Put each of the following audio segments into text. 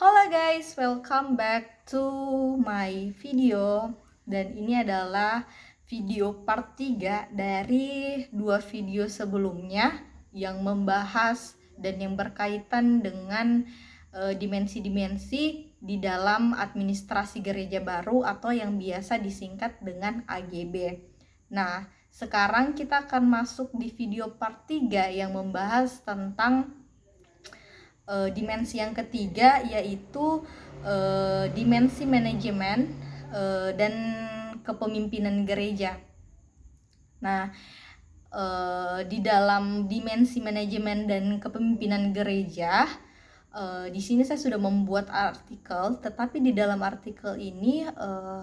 Halo guys, welcome back to my video. Dan ini adalah video part 3 dari dua video sebelumnya yang membahas dan yang berkaitan dengan dimensi-dimensi di dalam administrasi gereja baru atau yang biasa disingkat dengan AGB. Nah, sekarang kita akan masuk di video part 3 yang membahas tentang dimensi yang ketiga, yaitu dimensi manajemen dan kepemimpinan gereja. Nah, di dalam dimensi manajemen dan kepemimpinan gereja, di sini saya sudah membuat artikel, tetapi di dalam artikel ini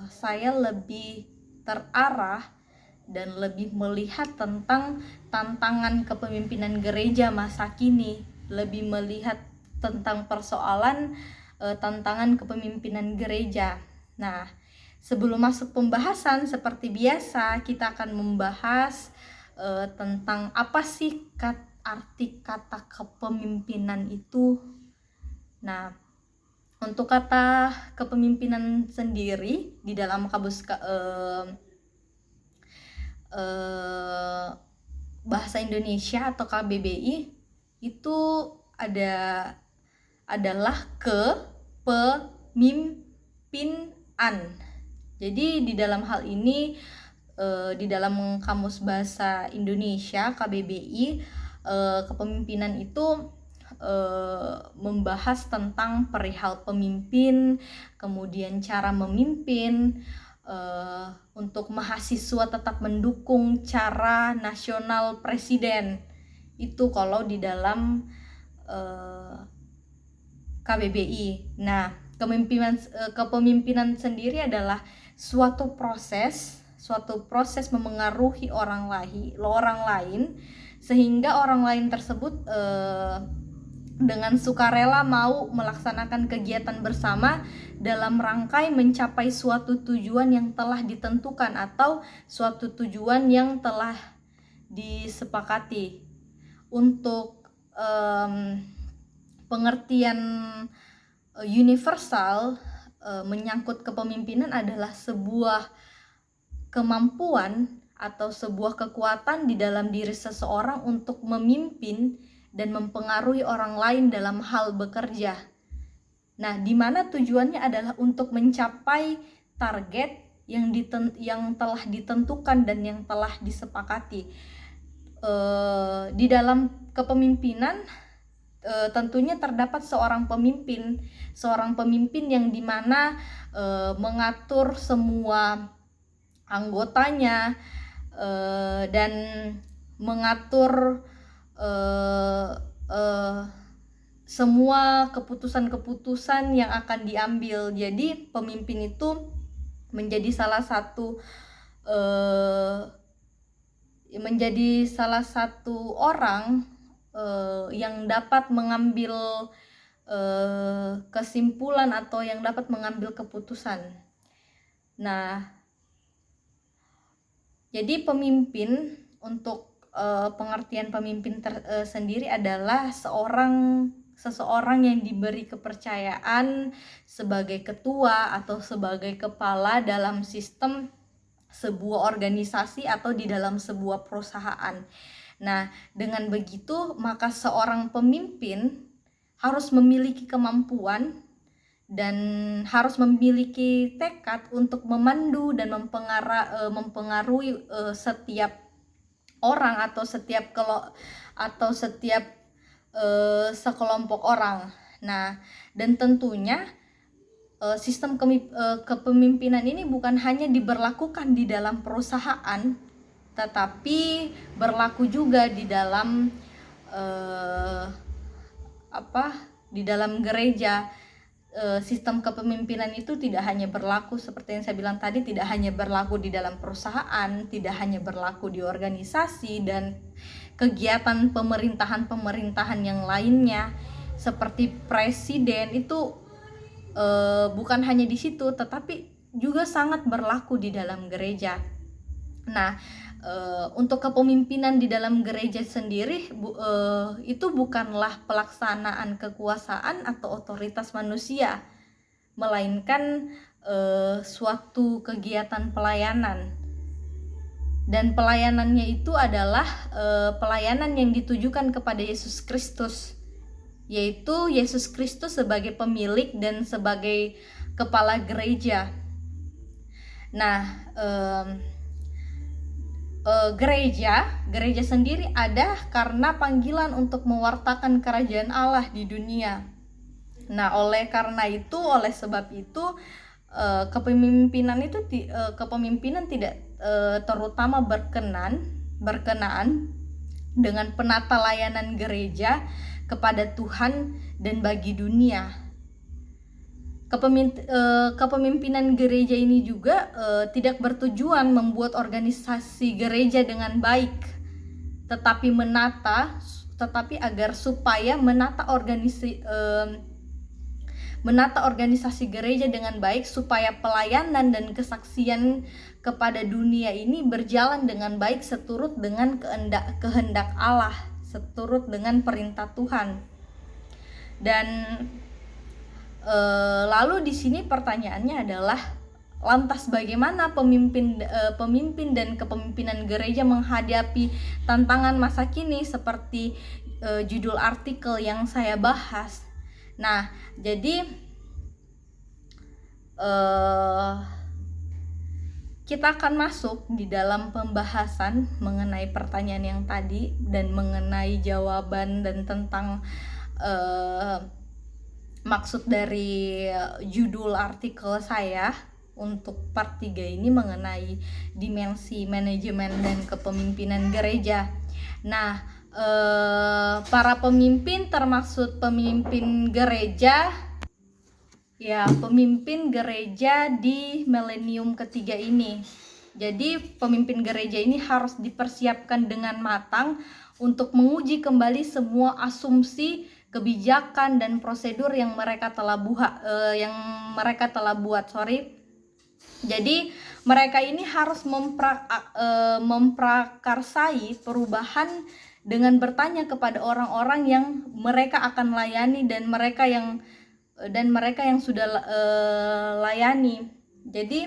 saya lebih terarah dan lebih melihat tentang tantangan kepemimpinan gereja masa kini, lebih melihat tentang persoalan tantangan kepemimpinan gereja. Nah, sebelum masuk pembahasan, seperti biasa kita akan membahas tentang apa sih arti kata kepemimpinan itu. Nah, untuk kata kepemimpinan sendiri di dalam kamus bahasa Indonesia atau KBBI itu adalah kepemimpinan. Jadi di dalam hal ini di dalam kamus bahasa Indonesia KBBI, kepemimpinan itu membahas tentang perihal pemimpin, kemudian cara memimpin, untuk mahasiswa tetap mendukung cara nasional presiden. Itu kalau di dalam KBBI. Nah, kepemimpinan sendiri adalah suatu proses memengaruhi orang lain sehingga orang lain tersebut dengan sukarela mau melaksanakan kegiatan bersama dalam rangkai mencapai suatu tujuan yang telah ditentukan atau suatu tujuan yang telah disepakati. Untuk pengertian universal menyangkut kepemimpinan adalah sebuah kemampuan atau sebuah kekuatan di dalam diri seseorang untuk memimpin dan mempengaruhi orang lain dalam hal bekerja. Nah, di mana tujuannya adalah untuk mencapai target yang telah ditentukan dan yang telah disepakati. Di dalam kepemimpinan tentunya terdapat seorang pemimpin yang dimana mengatur semua anggotanya dan mengatur semua keputusan-keputusan yang akan diambil. Jadi pemimpin itu menjadi salah satu orang yang dapat mengambil kesimpulan atau yang dapat mengambil keputusan. Nah, jadi pemimpin, untuk pengertian pemimpin sendiri adalah seseorang yang diberi kepercayaan sebagai ketua atau sebagai kepala dalam sistem sebuah organisasi atau di dalam sebuah perusahaan. Nah, dengan begitu maka seorang pemimpin harus memiliki kemampuan dan harus memiliki tekad untuk memandu dan mempengaruhi setiap orang atau setiap sekelompok orang. Nah, dan tentunya sistem kepemimpinan ini bukan hanya diberlakukan di dalam perusahaan, tetapi berlaku juga di dalam di dalam gereja. Sistem kepemimpinan itu tidak hanya berlaku seperti yang saya bilang tadi, tidak hanya berlaku di dalam perusahaan, tidak hanya berlaku di organisasi dan kegiatan pemerintahan yang lainnya seperti presiden. Itu bukan hanya di situ, tetapi juga sangat berlaku di dalam gereja. Nah, untuk kepemimpinan di dalam gereja sendiri itu bukanlah pelaksanaan kekuasaan atau otoritas manusia, melainkan suatu kegiatan pelayanan. Dan pelayanannya itu adalah pelayanan yang ditujukan kepada Yesus Kristus, yaitu Yesus Kristus sebagai pemilik dan sebagai kepala gereja. Nah, gereja sendiri ada karena panggilan untuk mewartakan kerajaan Allah di dunia. Nah, oleh sebab itu kepemimpinan tidak terutama berkenaan dengan penata layanan gereja kepada Tuhan dan bagi dunia. Kepemimpinan gereja ini juga tidak bertujuan membuat organisasi gereja dengan baik, tetapi supaya menata organisasi gereja dengan baik, supaya pelayanan dan kesaksian kepada dunia ini berjalan dengan baik seturut dengan kehendak Allah, seturut dengan perintah Tuhan. Dan lalu di sini pertanyaannya adalah, lantas bagaimana pemimpin dan kepemimpinan gereja menghadapi tantangan masa kini seperti judul artikel yang saya bahas. Nah, jadi kita akan masuk di dalam pembahasan mengenai pertanyaan yang tadi dan mengenai jawaban dan tentang maksud dari judul artikel saya untuk part 3 ini mengenai dimensi manajemen dan kepemimpinan gereja. Nah, para pemimpin termaksud pemimpin gereja di milenium ketiga ini. Jadi pemimpin gereja ini harus dipersiapkan dengan matang untuk menguji kembali semua asumsi, kebijakan dan prosedur yang mereka telah buat. Jadi mereka ini harus memprakarsai perubahan dengan bertanya kepada orang-orang yang mereka akan layani dan mereka yang sudah layani. Jadi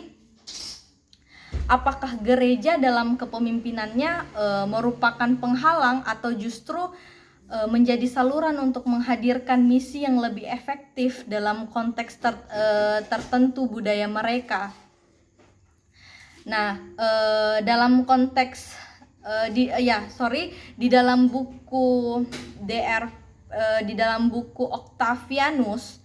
apakah gereja dalam kepemimpinannya merupakan penghalang atau justru menjadi saluran untuk menghadirkan misi yang lebih efektif dalam konteks tertentu budaya mereka. Nah, dalam konteks di dalam buku di dalam buku Octavianus,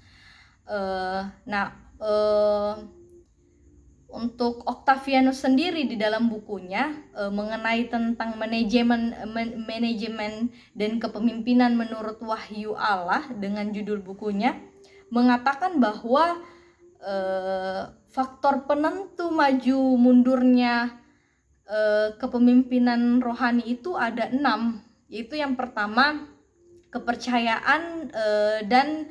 untuk Octavianus sendiri di dalam bukunya mengenai tentang manajemen dan kepemimpinan menurut wahyu Allah, dengan judul bukunya mengatakan bahwa faktor penentu maju mundurnya kepemimpinan rohani itu ada 6, yaitu yang pertama kepercayaan dan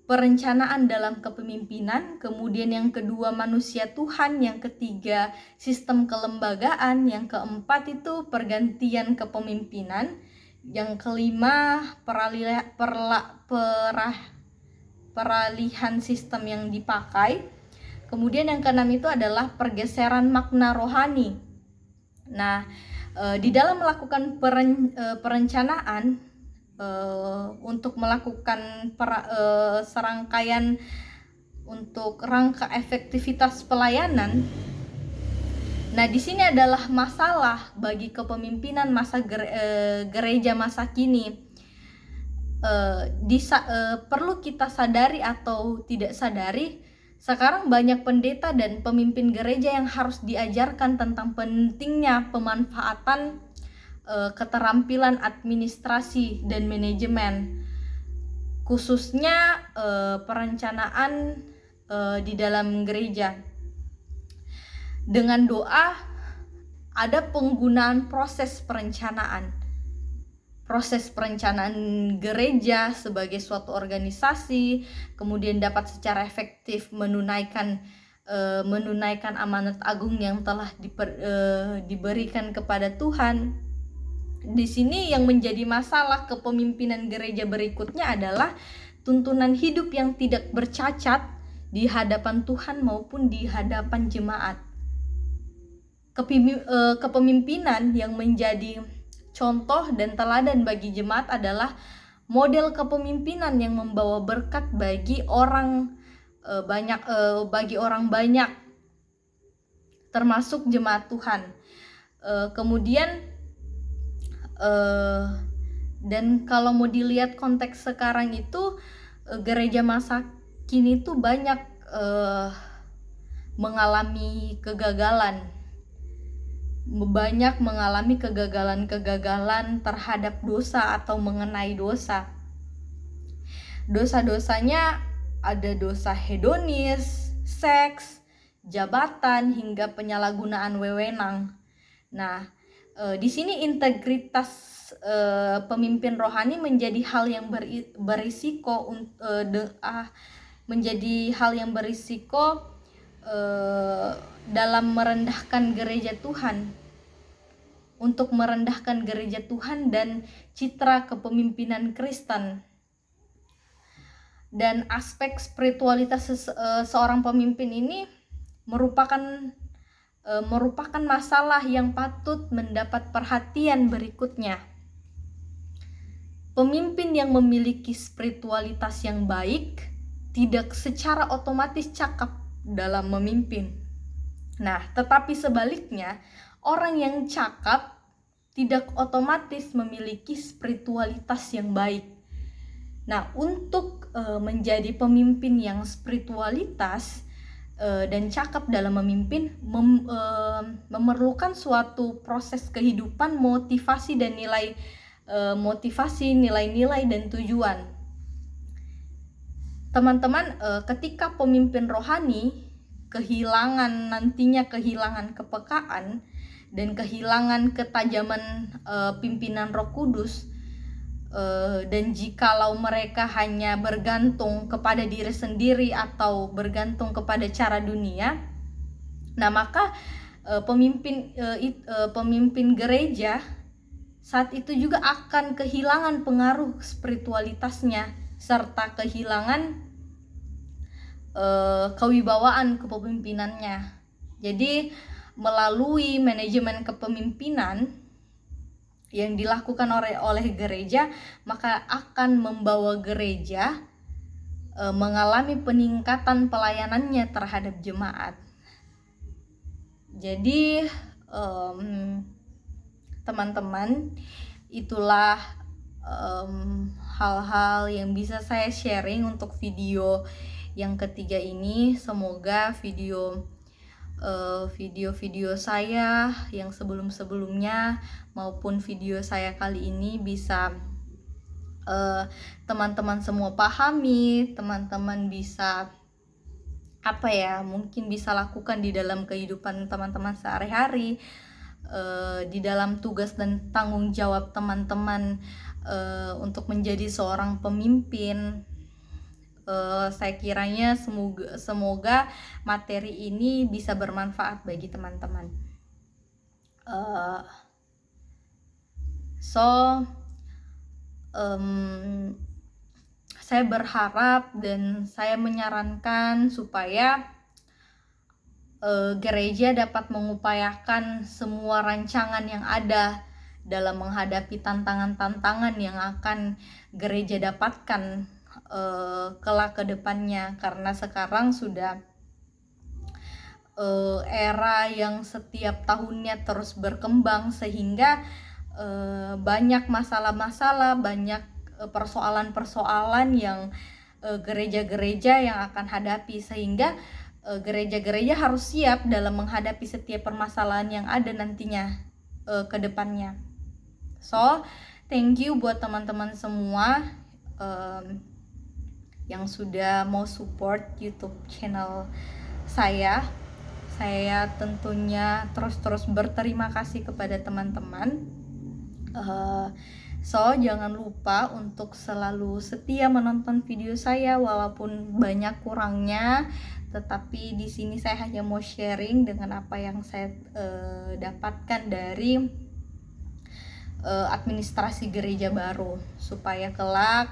perencanaan dalam kepemimpinan, kemudian yang kedua manusia Tuhan, yang ketiga sistem kelembagaan, yang keempat itu pergantian kepemimpinan, yang kelima peralihan sistem yang dipakai, kemudian yang keenam itu adalah pergeseran makna rohani. Nah, di dalam melakukan perencanaan untuk melakukan serangkaian untuk rangka efektivitas pelayanan. Nah, di sini adalah masalah bagi kepemimpinan gereja masa kini. Perlu kita sadari atau tidak sadari, sekarang banyak pendeta dan pemimpin gereja yang harus diajarkan tentang pentingnya pemanfaatan keterampilan administrasi dan manajemen, khususnya perencanaan di dalam gereja. Dengan doa ada penggunaan proses perencanaan gereja sebagai suatu organisasi, kemudian dapat secara efektif menunaikan menunaikan amanat agung yang telah diberikan kepada Tuhan. Di sini yang menjadi masalah kepemimpinan gereja berikutnya adalah tuntunan hidup yang tidak bercacat di hadapan Tuhan maupun di hadapan jemaat. Kepemimpinan yang menjadi contoh dan teladan bagi jemaat adalah model kepemimpinan yang membawa berkat bagi orang banyak, termasuk jemaat Tuhan. Kemudian dan kalau mau dilihat konteks sekarang itu, gereja masa kini tuh banyak mengalami kegagalan terhadap dosa atau mengenai dosa. Dosa-dosanya ada dosa hedonis, seks, jabatan, hingga penyalahgunaan wewenang. Nah, di sini integritas pemimpin rohani menjadi hal yang berisiko dalam merendahkan gereja Tuhan, untuk merendahkan gereja Tuhan dan citra kepemimpinan Kristen. Dan aspek spiritualitas seorang pemimpin ini merupakan masalah yang patut mendapat perhatian berikutnya. Pemimpin yang memiliki spiritualitas yang baik tidak secara otomatis cakap dalam memimpin. Nah, tetapi sebaliknya, orang yang cakap tidak otomatis memiliki spiritualitas yang baik. Nah, untuk menjadi pemimpin yang spiritualitas dan cakap dalam memimpin memerlukan suatu proses kehidupan, motivasi, nilai-nilai dan tujuan. Teman-teman, ketika pemimpin rohani nantinya kehilangan kepekaan dan kehilangan ketajaman pimpinan Roh Kudus, dan jikalau mereka hanya bergantung kepada diri sendiri atau bergantung kepada cara dunia, nah maka pemimpin gereja saat itu juga akan kehilangan pengaruh spiritualitasnya serta kehilangan kewibawaan kepemimpinannya. Jadi melalui manajemen kepemimpinan yang dilakukan oleh gereja, maka akan membawa gereja mengalami peningkatan pelayanannya terhadap jemaat. Jadi teman-teman, itulah hal-hal yang bisa saya sharing untuk video yang ketiga ini. Semoga video-video saya yang sebelum-sebelumnya maupun video saya kali ini bisa teman-teman semua pahami, teman-teman bisa mungkin bisa lakukan di dalam kehidupan teman-teman sehari-hari, di dalam tugas dan tanggung jawab teman-teman untuk menjadi seorang pemimpin. Saya kiranya semoga materi ini bisa bermanfaat bagi teman-teman. Saya berharap dan saya menyarankan supaya gereja dapat mengupayakan semua rancangan yang ada dalam menghadapi tantangan-tantangan yang akan gereja dapatkan kelak ke depannya, karena sekarang sudah era yang setiap tahunnya terus berkembang, sehingga banyak masalah-masalah, banyak persoalan-persoalan yang gereja-gereja yang akan hadapi, sehingga gereja-gereja harus siap dalam menghadapi setiap permasalahan yang ada nantinya ke depannya. So, thank you buat teman-teman semua yang sudah mau support YouTube channel saya. Saya tentunya terus berterima kasih kepada teman-teman. So, jangan lupa untuk selalu setia menonton video saya walaupun banyak kurangnya, tetapi di sini saya hanya mau sharing dengan apa yang saya dapatkan dari administrasi gereja baru, supaya kelak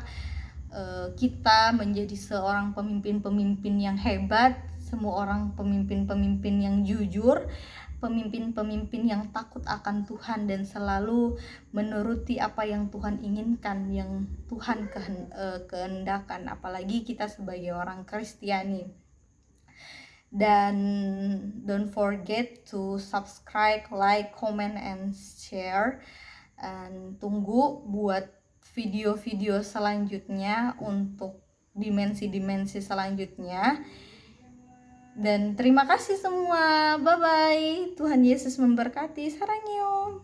kita menjadi seorang pemimpin-pemimpin yang hebat, semua orang pemimpin-pemimpin yang jujur, pemimpin-pemimpin yang takut akan Tuhan dan selalu menuruti apa yang Tuhan inginkan, yang Tuhan kehendakan, apalagi kita sebagai orang Kristiani. Dan don't forget to subscribe, like, comment, and share. And tunggu buat video-video selanjutnya untuk dimensi-dimensi selanjutnya. Dan terima kasih semua. Bye bye. Tuhan Yesus memberkati. Sarangyo.